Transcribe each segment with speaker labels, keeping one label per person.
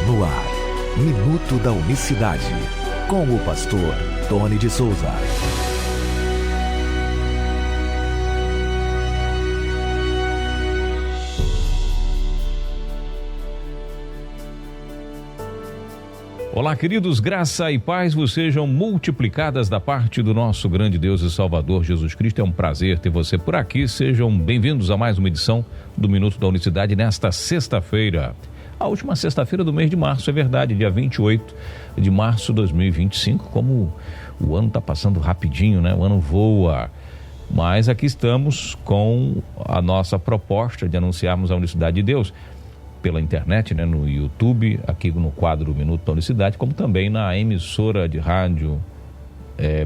Speaker 1: No ar, Minuto da Unicidade, com o pastor Tony de Souza.
Speaker 2: Olá, queridos, graça e paz vos sejam multiplicadas da parte do nosso grande Deus e Salvador Jesus Cristo. É um prazer ter você por aqui. Sejam bem-vindos a mais uma edição do Minuto da Unicidade nesta sexta-feira. A última sexta-feira do mês de março, é verdade, dia 28 de março de 2025. Como o ano está passando rapidinho, né? O ano voa. Mas aqui estamos com a nossa proposta de anunciarmos a unicidade de Deus pela internet, né, no YouTube, aqui no quadro Minuto da Unicidade, como também na emissora de rádio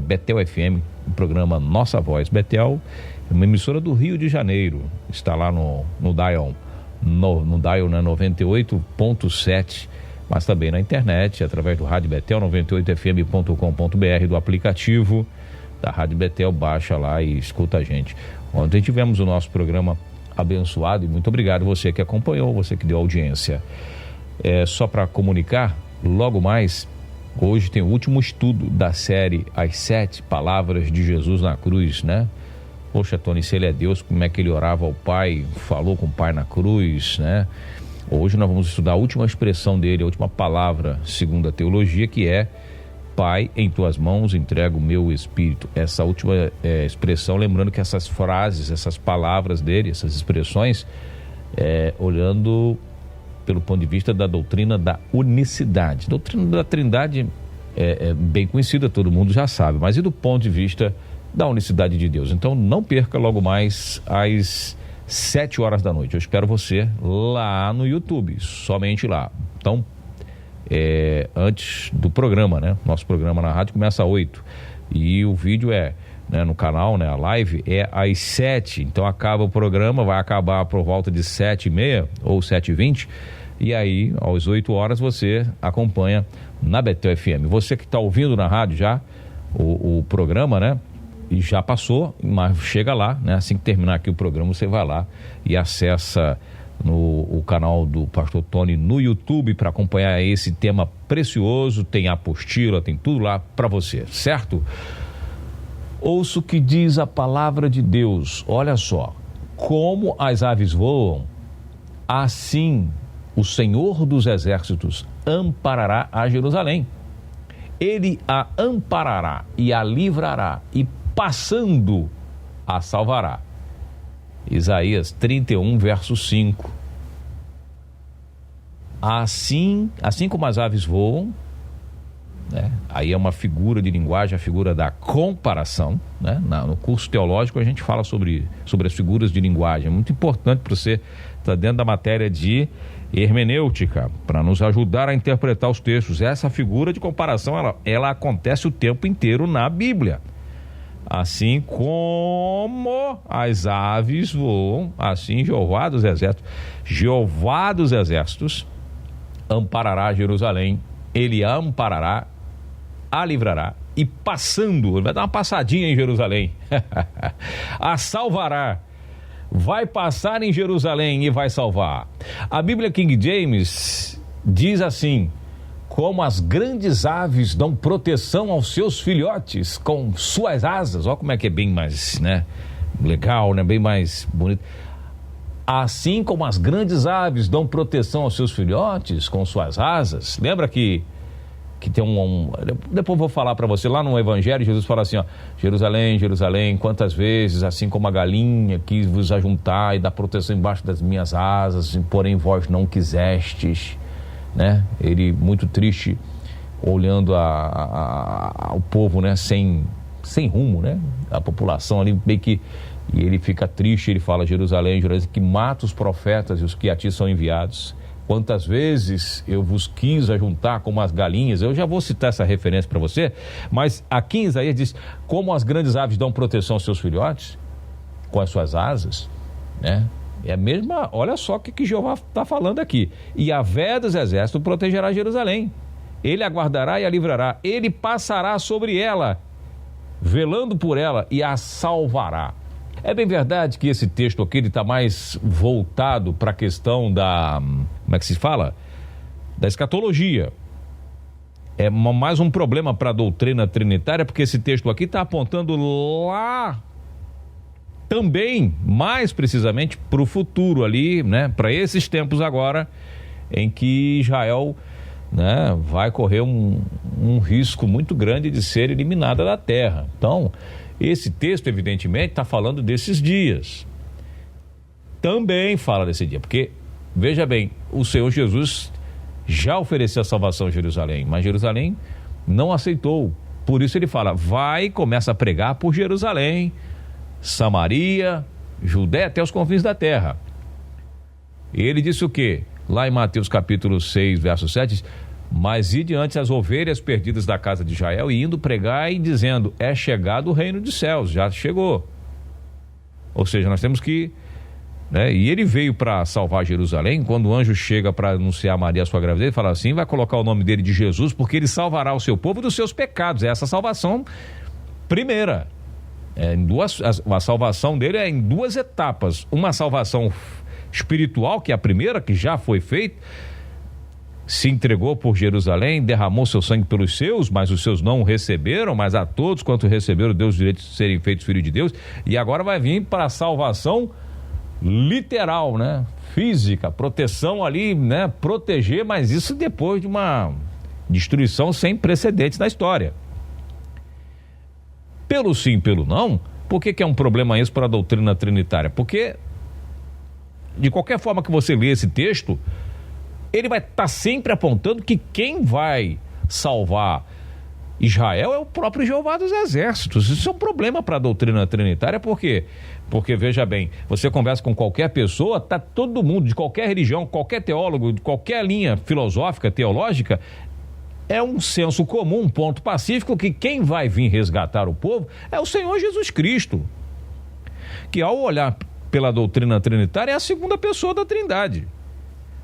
Speaker 2: Betel FM, o programa Nossa Voz. Betel é uma emissora do Rio de Janeiro, está lá no dial, no dial, né, 98.7, mas também na internet, através do rádio Betel, 98fm.com.br, do aplicativo da Rádio Betel, baixa lá e escuta a gente. Ontem tivemos o nosso programa abençoado e muito obrigado você que acompanhou, você que deu audiência. Só para comunicar, logo mais, hoje tem o último estudo da série As 7 Palavras de Jesus na Cruz, né? Poxa, Tony, se ele é Deus, como é que ele orava ao Pai, falou com o Pai na cruz, né? Hoje nós vamos estudar a última expressão dele, a última palavra, segundo a teologia, que é: Pai, em tuas mãos entrego o meu espírito. Essa última expressão, lembrando que essas frases, essas palavras dele, essas expressões, olhando pelo ponto de vista da doutrina da unicidade. A doutrina da Trindade é bem conhecida, todo mundo já sabe, mas e do ponto de vista da unicidade de Deus? Então não perca logo mais às 7 horas da noite. Eu espero você lá no YouTube, somente lá. Então, antes do programa, né? Nosso programa na rádio começa às 8 e o vídeo no canal, né? A live é às 7, então acaba o programa, vai acabar por volta de 7h30 ou 7h20 e aí às 8 horas você acompanha na Betel FM. Você que está ouvindo na rádio já o programa, né? E já passou, mas chega lá, né? Assim que terminar aqui o programa, você vai lá e acessa o canal do Pastor Tony no YouTube para acompanhar esse tema precioso. Tem apostila, tem tudo lá para você, certo? Ouça o que diz a palavra de Deus. Olha só: como as aves voam, assim o Senhor dos Exércitos amparará a Jerusalém. Ele a amparará e a livrará, e passando a salvará. Isaías 31, verso 5. Assim como as aves voam, né? Aí é uma figura de linguagem, a figura da comparação, né? No curso teológico a gente fala sobre as figuras de linguagem. É muito importante para você estar dentro da matéria de hermenêutica, para nos ajudar a interpretar os textos. Essa figura de comparação, ela acontece o tempo inteiro na Bíblia. Assim como as aves voam, assim Jeová dos Exércitos amparará Jerusalém. Ele a amparará, a livrará, e passando, ele vai dar uma passadinha em Jerusalém, a salvará. Vai passar em Jerusalém e vai salvar. A Bíblia King James diz assim: como as grandes aves dão proteção aos seus filhotes com suas asas. Olha como é que é bem mais, né, legal, né, bem mais bonito. Assim como as grandes aves dão proteção aos seus filhotes com suas asas. Lembra que tem depois eu vou falar para você, lá no Evangelho, Jesus fala assim, ó: Jerusalém, Jerusalém, quantas vezes, assim como a galinha, quis vos ajuntar e dar proteção embaixo das minhas asas, porém vós não quisestes. Né? Ele muito triste, olhando ao povo, né? Sem rumo, né? A população ali bem que, e ele fica triste. Ele fala: Jerusalém, Jerusalém, que mata os profetas e os que a ti são enviados. Quantas vezes eu vos quis ajuntar como as galinhas. Eu já vou citar essa referência para você, mas aqui em Isaías diz: como as grandes aves dão proteção aos seus filhotes com as suas asas, né? É a mesma, olha só o que Jeová está falando aqui. E a Yahvé dos Exércitos protegerá Jerusalém. Ele a guardará e a livrará. Ele passará sobre ela, velando por ela, e a salvará. É bem verdade que esse texto aqui está mais voltado para a questão da, como é que se fala? da escatologia. É mais um problema para a doutrina trinitária, porque esse texto aqui está apontando lá também, mais precisamente, para o futuro ali, né? Para esses tempos agora, em que Israel, né, vai correr um risco muito grande de ser eliminada da terra. Então, esse texto, evidentemente, está falando desses dias. Também fala desse dia, porque, veja bem, o Senhor Jesus já ofereceu a salvação a Jerusalém, mas Jerusalém não aceitou. Por isso ele fala, vai e começa a pregar por Jerusalém, Samaria, Judéia, até os confins da terra. E ele disse o quê? Lá em Mateus capítulo 6, verso 7, mas ide antes as ovelhas perdidas da casa de Israel, e indo pregar e dizendo, é chegado o reino dos céus, já chegou. Ou seja, nós temos que, né? E ele veio para salvar Jerusalém. Quando o anjo chega para anunciar a Maria a sua gravidez, ele fala assim, vai colocar o nome dele de Jesus, porque ele salvará o seu povo dos seus pecados. É essa salvação primeira. A salvação dele é em duas etapas. Uma salvação espiritual, que é a primeira, que já foi feita, se entregou por Jerusalém, derramou seu sangue pelos seus, mas os seus não o receberam, mas a todos quanto receberam, deu o direito de serem feitos filhos de Deus. E agora vai vir para a salvação literal, né? Física, proteção ali, né? Proteger, mas isso depois de uma destruição sem precedentes na história. Pelo sim, pelo não, por que é um problema isso para a doutrina trinitária? Porque, de qualquer forma que você lê esse texto, ele vai estar sempre apontando que quem vai salvar Israel é o próprio Jeová dos Exércitos. Isso é um problema para a doutrina trinitária, por quê? Porque, veja bem, você conversa com qualquer pessoa, tá todo mundo, de qualquer religião, qualquer teólogo, de qualquer linha filosófica, teológica, é um senso comum, um ponto pacífico, que quem vai vir resgatar o povo é o Senhor Jesus Cristo, que ao olhar pela doutrina trinitária é a segunda pessoa da Trindade.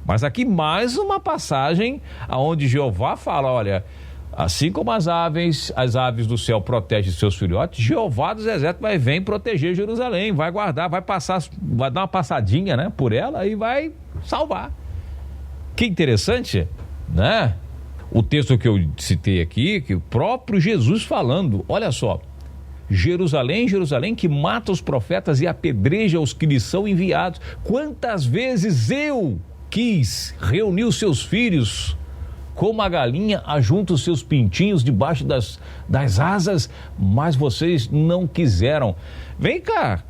Speaker 2: Mas aqui mais uma passagem onde Jeová fala, olha, assim como as aves do céu protegem seus filhotes, Jeová dos Exércitos vai vir proteger Jerusalém, vai guardar, vai dar uma passadinha, né, por ela e vai salvar. Que interessante, né? O texto que eu citei aqui, que o próprio Jesus falando, olha só, Jerusalém, Jerusalém, que mata os profetas e apedreja os que lhes são enviados. Quantas vezes eu quis reunir os seus filhos, como a galinha ajunta os seus pintinhos debaixo das asas, mas vocês não quiseram. Vem cá,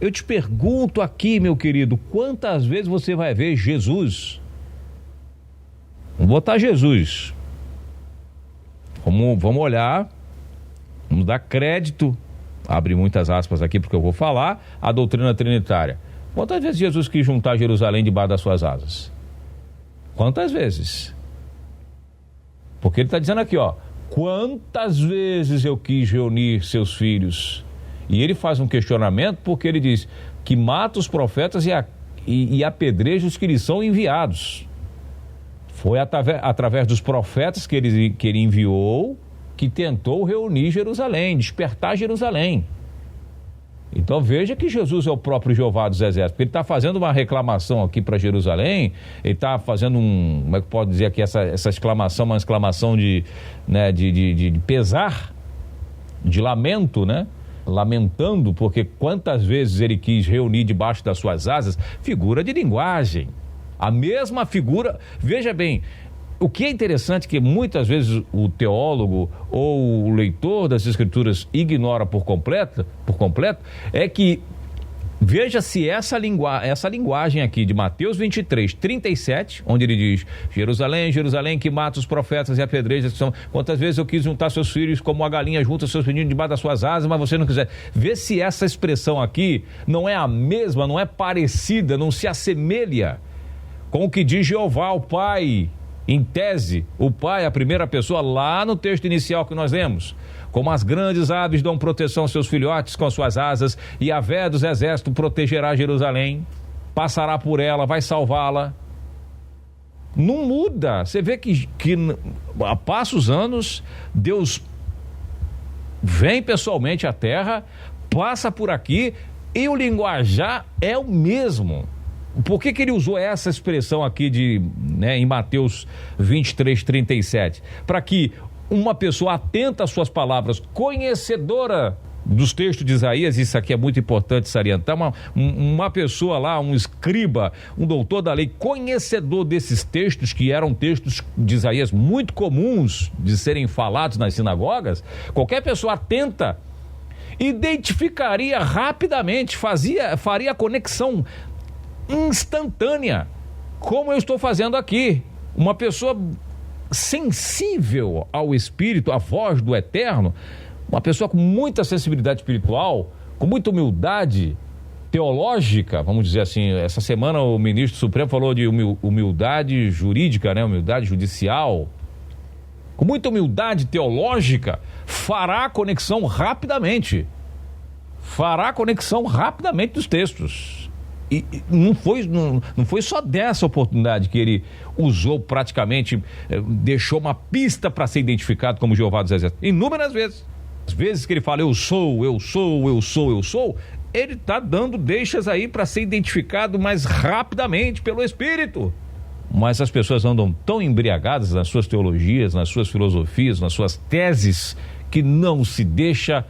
Speaker 2: eu te pergunto aqui, meu querido, quantas vezes você vai ver Jesus? Vamos botar Jesus. Vamos olhar, vamos dar crédito, abre muitas aspas aqui porque eu vou falar, a doutrina trinitária. Quantas vezes Jesus quis juntar Jerusalém debaixo das suas asas? Quantas vezes? Porque ele está dizendo aqui, ó, quantas vezes eu quis reunir seus filhos? E ele faz um questionamento porque ele diz que mata os profetas e apedreja os que lhes são enviados. Foi através dos profetas que ele enviou que tentou reunir Jerusalém, despertar Jerusalém. Então veja que Jesus é o próprio Jeová dos Exércitos, porque ele está fazendo uma reclamação aqui para Jerusalém, ele está fazendo como é que pode dizer aqui, essa exclamação, uma exclamação de pesar, de lamento, né? Lamentando, porque quantas vezes ele quis reunir debaixo das suas asas, figura de linguagem. A mesma figura, veja bem, o que é interessante que muitas vezes o teólogo ou o leitor das Escrituras ignora por completo, é que, veja se essa linguagem aqui de Mateus 23, 37, onde ele diz, Jerusalém, Jerusalém, que mata os profetas e apedreja, quantas vezes eu quis juntar seus filhos como a galinha junta seus meninos debaixo das suas asas, mas você não quiser. Vê se essa expressão aqui não é a mesma, não é parecida, não se assemelha com o que diz Jeová, o Pai. Em tese, o Pai, a primeira pessoa, lá no texto inicial que nós lemos, como as grandes aves dão proteção aos seus filhotes com as suas asas, e a Yahvé dos Exércitos protegerá Jerusalém, passará por ela, vai salvá-la. Não muda. Você vê que a passos anos, Deus vem pessoalmente à terra, passa por aqui, e o linguajar é o mesmo. Por que ele usou essa expressão aqui em Mateus 23:37? Para que uma pessoa atenta às suas palavras, conhecedora dos textos de Isaías, isso aqui é muito importante salientar, uma pessoa lá, um escriba, um doutor da lei, conhecedor desses textos, que eram textos de Isaías muito comuns de serem falados nas sinagogas, qualquer pessoa atenta identificaria rapidamente, faria a conexão instantânea, como eu estou fazendo aqui. Uma pessoa sensível ao Espírito, à voz do Eterno, uma pessoa com muita sensibilidade espiritual, com muita humildade teológica, vamos dizer assim. Essa semana o ministro Supremo falou de humildade jurídica, né? Humildade judicial. Com muita humildade teológica, fará a conexão rapidamente. Fará a conexão rapidamente dos textos. E não foi só dessa oportunidade que ele usou praticamente, deixou uma pista para ser identificado como Jeová dos Exércitos. Inúmeras vezes. As vezes que ele fala eu sou, ele está dando deixas aí para ser identificado mais rapidamente pelo Espírito. Mas as pessoas andam tão embriagadas nas suas teologias, nas suas filosofias, nas suas teses, que não se deixa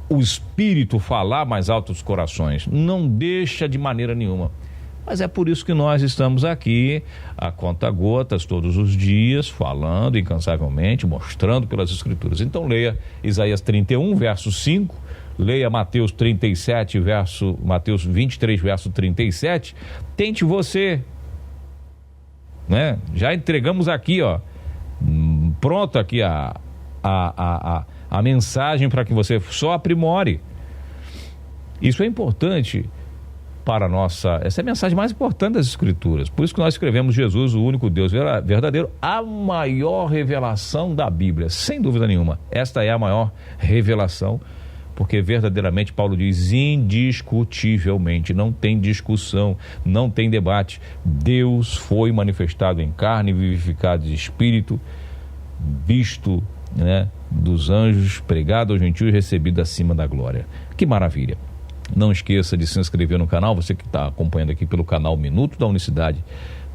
Speaker 2: o Espírito falar mais alto dos corações. Não deixa de maneira nenhuma. Mas é por isso que nós estamos aqui, a conta-gotas, todos os dias, falando incansavelmente, mostrando pelas Escrituras. Então leia Isaías 31, verso 5, leia Mateus 23, verso 37. Tente você, né? Já entregamos aqui, pronto aqui a mensagem para que você só aprimore. Isso é importante para essa é a mensagem mais importante das Escrituras. Por isso que nós escrevemos Jesus, o único Deus verdadeiro, a maior revelação da Bíblia, sem dúvida nenhuma. Esta é a maior revelação, porque verdadeiramente Paulo diz indiscutivelmente, não tem discussão, não tem debate. Deus foi manifestado em carne, vivificado de espírito, visto, né, dos anjos, pregado aos gentios, recebido acima da glória. Que maravilha! Não esqueça de se inscrever no canal, você que está acompanhando aqui pelo canal Minuto da Unicidade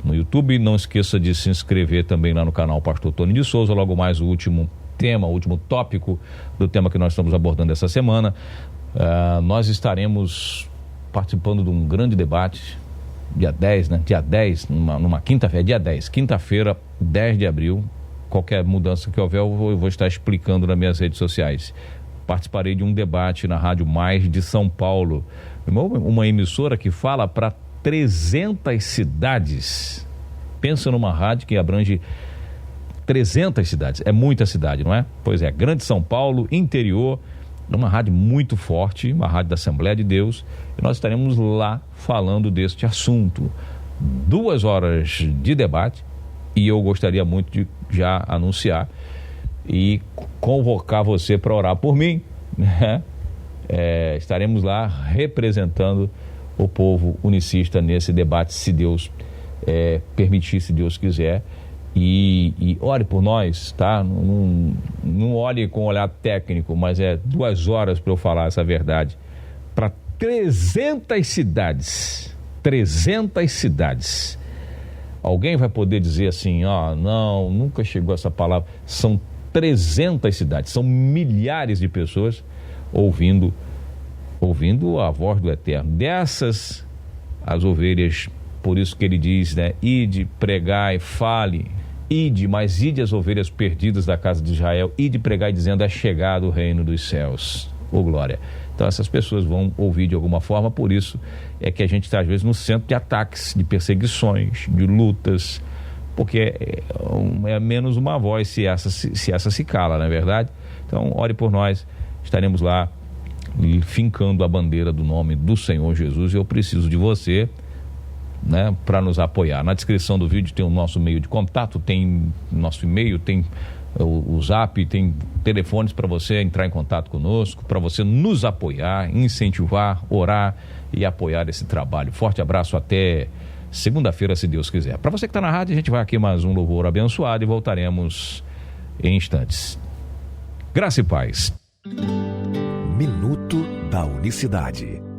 Speaker 2: no YouTube. Não esqueça de se inscrever também lá no canal Pastor Tony de Souza. Logo mais o último tópico do tema que nós estamos abordando essa semana. Nós estaremos participando de um grande debate, dia 10, né? Dia 10, numa quinta-feira, dia 10, quinta-feira, 10 de abril. Qualquer mudança que houver, eu vou estar explicando nas minhas redes sociais. Participarei de um debate na Rádio Mais de São Paulo, uma emissora que fala para 300 cidades. Pensa numa rádio que abrange 300 cidades, é muita cidade, não é? Pois é, Grande São Paulo, interior, uma rádio muito forte, uma rádio da Assembleia de Deus, e nós estaremos lá falando deste assunto. 2 horas de debate, e eu gostaria muito de já anunciar e convocar você para orar por mim, né? Estaremos lá representando o povo unicista nesse debate, se Deus permitir, se Deus quiser, e ore por nós, tá? Não olhe com olhar técnico, mas 2 horas para eu falar essa verdade para 300 cidades. Alguém vai poder dizer assim, não, nunca chegou essa palavra. São 300 cidades, são milhares de pessoas ouvindo a voz do Eterno. Dessas, as ovelhas, por isso que ele diz, né? Ide, pregai, fale, mas ide as ovelhas perdidas da casa de Israel, ide pregai dizendo, é chegado o reino dos céus. Ô glória! Então essas pessoas vão ouvir de alguma forma, por isso é que a gente está às vezes no centro de ataques, de perseguições, de lutas, porque é menos uma voz se essa se cala, não é verdade? Então ore por nós, estaremos lá fincando a bandeira do nome do Senhor Jesus, e eu preciso de você, né, para nos apoiar. Na descrição do vídeo tem o nosso meio de contato, tem nosso e-mail, tem o Zap, tem telefones para você entrar em contato conosco, para você nos apoiar, incentivar, orar e apoiar esse trabalho. Forte abraço, até segunda-feira, se Deus quiser. Para você que está na rádio, a gente vai aqui mais um louvor abençoado e voltaremos em instantes. Graça e paz.
Speaker 1: Minuto da Unicidade.